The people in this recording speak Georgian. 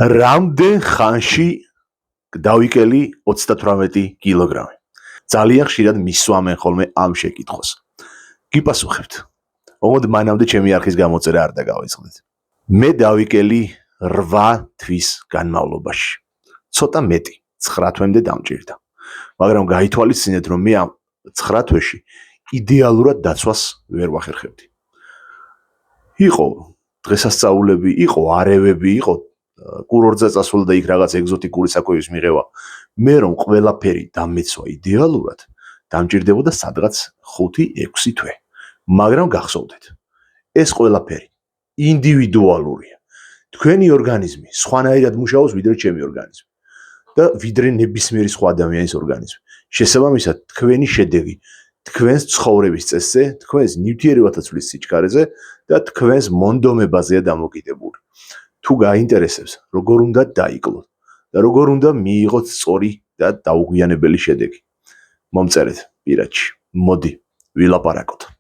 რამდენ ხანში დავიკელი 38 კილოგრამი? ძალიან ხშირად მისვამენ ხოლმე ამ შეკითხვას. გიპასუხებთ. ოღონდ მანამდე ჩემი არხის გამოწერა არ დაგავიწყდეთ. მე დავიკელი 8 თვის განმავლობაში. ცოტა მეტი, 9 თვემდე დამჭირდა. მაგრამ გაითვალისწინეთ, რომ მე ამ 9 თვეში იდეალურად დაცვას ვერ ვახერხებდი. იყო დღესასწაულები, იყო არევები, იყო კურორტზე წასვლა და იქ რაღაც ეგზოტიკური საკვების მიღება. მე რომ ყველაფერი დამეცვა იდეალურად, დამჭირდებოდა სადღაც 5-6 თვე. მაგრამ გახსოვდეთ, ეს ყველაფერი ინდივიდუალურია. თქვენი ორგანიზმი სხვანაირად მუშაობს ვიდრე ჩემი ორგანიზმი და ვიდრე ნებისმიერი სხვა ადამიანის ორგანიზმი. შესაბამისად, თქვენი შედეგი თქვენს ცხოვრების წესზე, თქვენს ნივთიერებათა სიჩქარეზე და თქვენს მონდომებაზეა დამოკიდებული. თუ გაინტერესებს, როგორ უნდა დაიკლოთ და როგორ უნდა მიიღოთ სწორი და დაუგვიანებელი შედეგი. მომწერეთ პირადში. მოდი, ვილაპარაკოთ.